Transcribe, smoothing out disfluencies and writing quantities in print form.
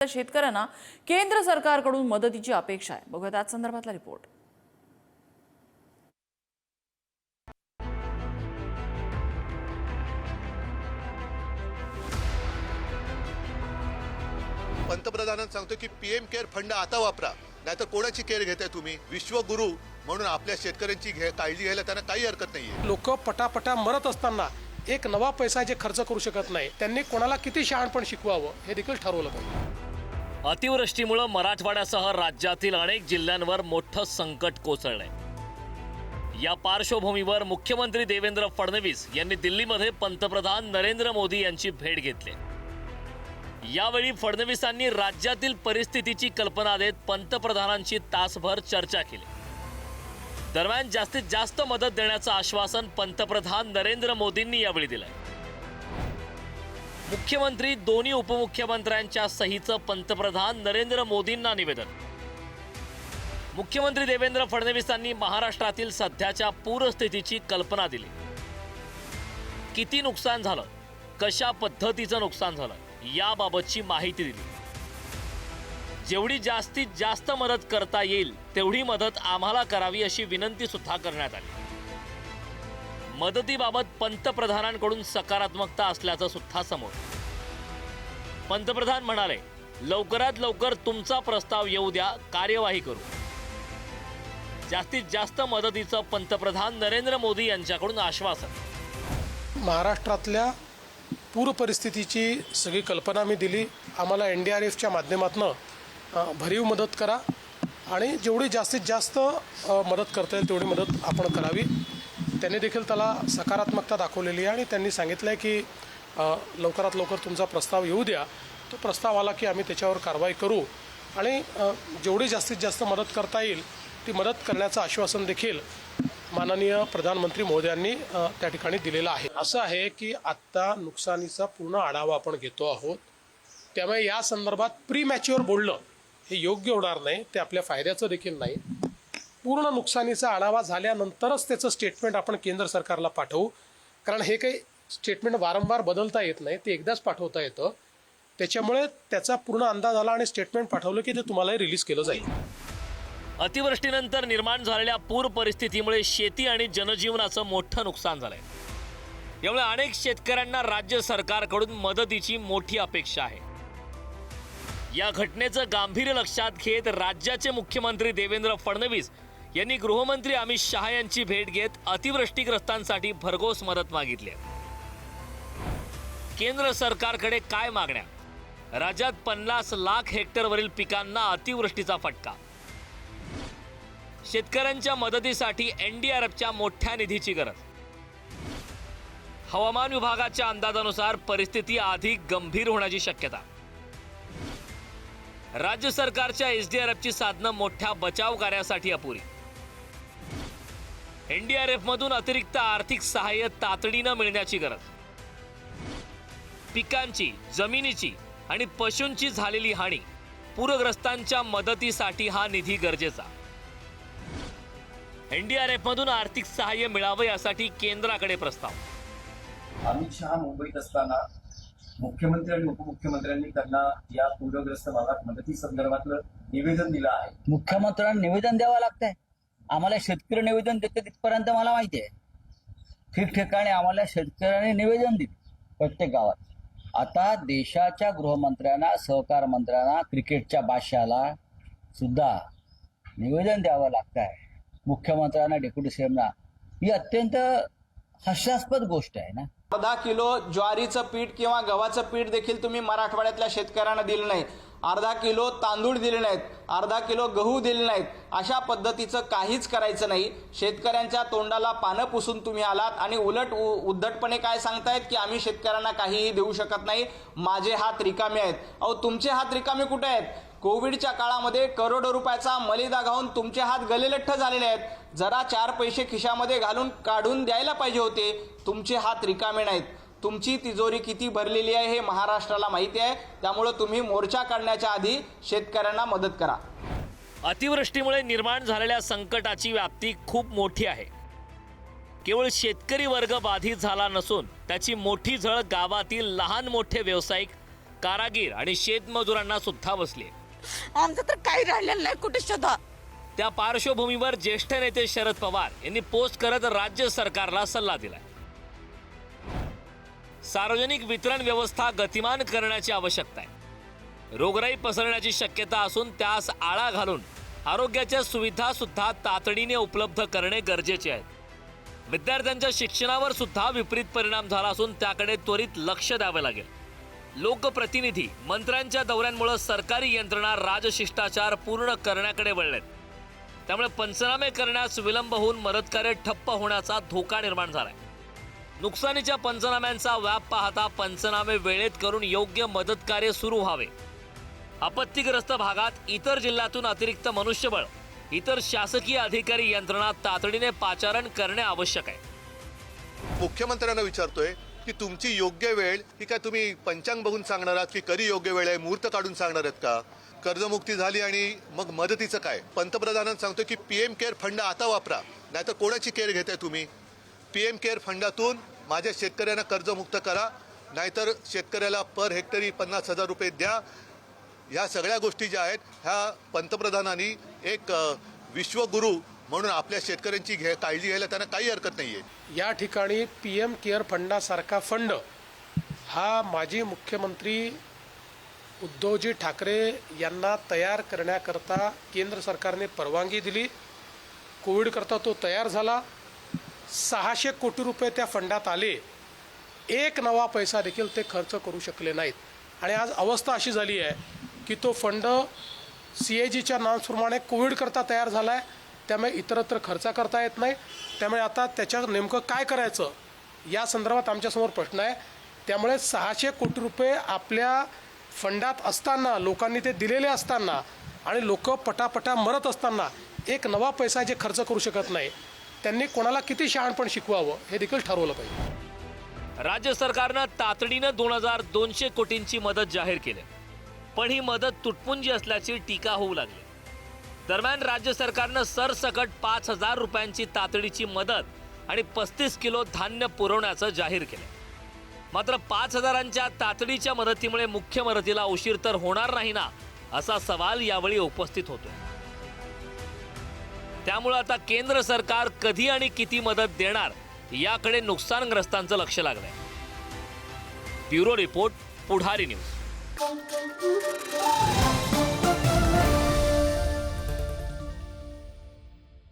शेतकऱ्यांना केंद्र सरकारकडून मदतीची अपेक्षा आहे। बघूया त्या संदर्भातला रिपोर्ट। पंतप्रधानांनी सांगतो की पीएम केअर फंड आता वापरा, नाहीतर कोणाची केअर घेताय तुम्ही? विश्वगुरु म्हणून आपल्या शेतकऱ्यांची काळजी घ्यायला त्यांना काही हरकत नाहीये। लोक पटापटा मरत असताना एक नवा पैसा जे खर्च करू शकत नाही, त्यांनी कोणाला किती शहाणपण शिकवावं हे देखील ठरवलं पाहिजे। अतिवृष्टीमुळे मराठवाड्यासह राज्यातील अनेक जिल्ह्यांवर मोठं संकट कोसळलंय। या पार्श्वभूमीवर मुख्यमंत्री देवेंद्र फडणवीस यांनी दिल्लीमध्ये पंतप्रधान नरेंद्र मोदी यांची भेट घेतली। यावेळी फडणवीसांनी राज्यातील परिस्थितीची कल्पना देत पंतप्रधानांची तासभर चर्चा केली। दरम्यान जास्तीत जास्त मदत देण्याचं आश्वासन पंतप्रधान नरेंद्र मोदींनी यावेळी दिलंय। मुख्यमंत्री दोन्ही उपमुख्यमंत्र्यांच्या सहीचं पंतप्रधान नरेंद्र मोदींना निवेदन। मुख्यमंत्री देवेंद्र फडणवीसांनी महाराष्ट्रातील सध्याच्या पूरस्थितीची कल्पना दिली। किती नुकसान झालं, कशा पद्धतीचं नुकसान झालं याबाबतची माहिती दिली। जेवढी जास्तीत जास्त मदत करता येईल तेवढी मदत आम्हाला करावी अशी विनंती सुद्धा करण्यात आली। मदतीबाबत पंतप्रधानांकडून सकारात्मकता असल्याचं सुद्धा समोर। पंतप्रधान म्हणाले, लवकरात लवकर तुमचा प्रस्ताव येऊ द्या, कार्यवाही करू। जास्तीत जास्त मदतीचं पंतप्रधान नरेंद्र मोदी यांच्याकडून आश्वासन। महाराष्ट्रातल्या पूर परिस्थितीची सगळी कल्पना मी दिली। आम्हाला NDRFच्या माध्यमातून भरीव मदत करा आणि जेवढी जास्तीत जास्त मदत करता येईल तेवढी मदत आपण करावी। त्यांनी देखील त्याला सकारात्मकता दाखवलेली आहे आणि त्यांनी सांगितलं आहे की लवकरात लवकर तुमचा प्रस्ताव येऊ द्या, तो प्रस्ताव आला की आम्ही त्याच्यावर कारवाई करू आणि जेवढी जास्तीत जास्त मदत करता येईल ती मदत करण्याचं आश्वासन देखील माननीय प्रधानमंत्री महोदयांनी त्या ठिकाणी दिलेलं आहे। असं आहे की आत्ता नुकसानीचा पूर्ण आढावा आपण घेतो आहोत, त्यामुळे या संदर्भात प्रीमॅच्युअर बोलणं हे योग्य होणार नाही, ते आपल्या फायद्याचं देखील नाही। पूर्ण नुकसानीचा आढावा झाल्यानंतरच त्याचं स्टेटमेंट आपण केंद्र सरकारला पाठवू, कारण हे काही स्टेटमेंट वारंवार बदलता येत नाही, ते एकदाच पाठवता येतं। त्याच्यामुळे त्याचा पूर्ण अंदाज आला आणि स्टेटमेंट पाठवलं की ते तुम्हालाही रिलीज केलं जाईल। अतिवृष्टीनंतर निर्माण झालेल्या पूर परिस्थितीमुळे शेती आणि जनजीवनाचं मोठं नुकसान झालंय। यामुळे अनेक शेतकऱ्यांना राज्य सरकारकडून मदतीची मोठी अपेक्षा आहे। या घटनेचं गांभीर्य लक्षात घेत राज्याचे मुख्यमंत्री देवेंद्र फडणवीस यांनी गृहमंत्री अमित शहा यांची भेट घेत अतिवृष्टीग्रस्तांसाठी भरघोस मदत मागितली आहे। केंद्र सरकारकडे काय मागण्या? राज्यात 50 लाख हेक्टरवरील पिकांना अतिवृष्टीचा फटका। शेतकऱ्यांच्या मदतीसाठी NDRFच्या मोठ्या निधीची गरज। हवामान विभागाच्या अंदाजानुसार परिस्थिती अधिक गंभीर होण्याची शक्यता। राज्य सरकारच्या SDRFची साधनं मोठ्या बचाव कार्यासाठी अपुरी। NDRF मधून अतिरिक्त आर्थिक सहाय्य तातडीनं मिळण्याची गरज। पिकांची, जमिनीची आणि पशूंची झालेली हानी, पूरग्रस्तांच्या मदतीसाठी हा निधी गरजेचा। NDRF मधून आर्थिक सहाय्य मिळावं यासाठी केंद्राकडे प्रस्ताव। अमित शहा मुंबईत असताना मुख्यमंत्री आणि उपमुख्यमंत्र्यांनी त्यांना या पूरग्रस्त भागात मदती संदर्भातलं निवेदन दिलं आहे। मुख्यमंत्र्यांना निवेदन द्यावं लागतंय। आम्हाला शेतकरी निवेदन देते तिथपर्यंत मला माहिती आहे। ठिकठिकाणी आम्हाला शेतकऱ्यांनी निवेदन दिले प्रत्येक गावात। आता देशाच्या गृहमंत्र्यांना, सहकार मंत्र्यांना, क्रिकेटच्या बादशाला सुद्धा निवेदन द्यावं लागतंय, मुख्यमंत्र्यांना, डेप्युटी सीएमना। ही अत्यंत हास्यास्पद गोष्ट आहे ना। अर्धा किलो ज्वारीचं पीठ किंवा गव्हाचं पीठ देखील तुम्ही मराठवाड्यातल्या शेतकऱ्यांना दिलं नाही। अर्धा किलो तांदूळ दिले नाहीत, अर्धा किलो गहू दिले नाहीत। अशा पद्धतीचं काहीच करायचं नाही। शेतकऱ्यांच्या तोंडाला पानं पुसून तुम्ही आलात आणि उलट उद्धटपणे काय सांगतायत की आम्ही शेतकऱ्यांना काहीही देऊ शकत नाही, माझे हात रिकामे आहेत। अहो, तुमचे हात रिकामे कुठे आहेत? कोविडच्या काळामध्ये करोडो रुपयाचा मलिदा घालून तुमचे हात गलेलठ्ठ झालेले आहेत। जरा 4 पैसे खिशामध्ये घालून काढून द्यायला पाहिजे होते, तुमचे हात रिकामे नाहीत। तुमची तिजोरी किती भरलेली आहे हे महाराष्ट्राला माहिती आहे, त्यामुळे तुम्ही मोर्चा काढण्याच्या आधी शेतकऱ्यांना मदत करा। अतिवृष्टीमुळे निर्माण झालेल्या संकटाची व्याप्ती खूप मोठी आहे। केवळ शेतकरी वर्ग बाधित झाला नसून त्याची मोठी झळ गावातील लहान मोठे व्यावसायिक कारागीर आणि शेतमजुरांना सुद्धा बसली. आमचं तर काही राहिलेलं नाही कुठे शोधा. त्या पार्श्वभूमीवर ज्येष्ठ नेते शरद पवार यांनी पोस्ट करत राज्य सरकारला सल्ला दिलाय. सार्वजनिक वितरण व्यवस्था गतिमान करण्याची आवश्यकता आहे. रोगराई पसरण्याची शक्यता असून त्यास आळा घालून आरोग्याच्या सुविधा सुद्धा तातडीने उपलब्ध करणे गरजेचे आहे. विद्यार्थ्यांच्या शिक्षणावर सुद्धा विपरीत परिणाम झाला असून त्याकडे त्वरित लक्ष द्यावे लागेल. लोकप्रतिनिधी मंत्र्यांच्या दौऱ्यांमुळे सरकारी यंत्रणा राजशिष्टाचार पूर्ण करण्याकडे वळलेत. त्यामुळे पंचनामे करण्यास विलंब होऊन मदतकार्य ठप्प होण्याचा धोका निर्माण झालाय. नुकसानीच्या पंचनाम्यांचा व्याप पाहता पंचनामे वेळेत करून योग्य मदतकार्य सुरू व्हावे. आपत्तीग्रस्त भागात इतर जिल्ह्यातून अतिरिक्त मनुष्यबळ, इतर शासकीय अधिकारी यंत्रणा तातडीने पाचारण करणे आवश्यक आहे. मुख्यमंत्र्यांना विचारतोय की तुमची योग्य वेळ ही काय तुम्ही पंचांग बघून सांगणार आहात की कधी योग्य वेळ आहे, मुहूर्त काढून सांगणार आहेत का? कर्जमुक्ती झाली आणि मग मदतीचं काय? पंतप्रधानांना सांगतोय की PM केअर फंड आता वापरा, नाहीतर कोणाची केअर घेताय तुम्ही? PM केअर फंडातून माझ्या शेतकऱ्यांना कर्जमुक्त करा, नाहीतर शेतकऱ्याला पर हेक्टरी 50,000 रुपये द्या. ह्या सगळ्या गोष्टी ज्या आहेत ह्या पंतप्रधानांनी एक विश्वगुरू म्हणून आपल्या शेतकऱ्यांची काळजी घ्यायला त्यांना काही हरकत नाही आहे. या ठिकाणी PM केअर फंडासारखा फंड हा माजी मुख्यमंत्री उद्धवजी ठाकरे यांना तयार करण्याकरता केंद्र सरकारने परवानगी दिली. कोविडकरता तो तयार झाला. 600 कोटी रुपये त्या फंडात आले. एक नवा पैसा देखील ते खर्च करू शकले नाहीत. आणि आज अवस्था अशी झाली आहे की तो फंड CAGच्या नॉर्म्सप्रमाणे कोविडकरता तयार झाला आहे. त्यामुळे इतरत्र खर्च करता येत नाही. त्यामुळे आता त्याच्या नेमकं काय करायचं या संदर्भात आमच्यासमोर प्रश्न आहे. त्यामुळे 600 कोटी रुपये आपल्या फंडात असताना, लोकांनी ते दिलेले असताना आणि लोक पटापटा मरत असताना एक नवा पैसा जे खर्च करू शकत नाही, त्यांनी कोणाला किती शहाणपण शिकवावं हे देखील ठरवलं पाहिजे. राज्य सरकारनं तातडीनं 2,200 कोटींची मदत जाहीर केली, पण ही मदत तुटपुंजी असल्याची टीका होऊ लागली. दरम्यान राज्य सरकारनं सरसकट 5,000 रुपयांची तातडीची मदत आणि 35 किलो धान्य पुरवण्याचं जाहीर केलं. मात्र 5,000च्या तातडीच्या मदतीमुळे मुख्य मदतीला उशीर तर होणार नाही ना, असा सवाल यावेळी उपस्थित होतो. त्यामुळे आता केंद्र सरकार कधी आणि किती मदत देणार याकडे नुकसानग्रस्तांचं लक्ष लागलंय. ब्युरो रिपोर्ट, पुढारी न्यूज.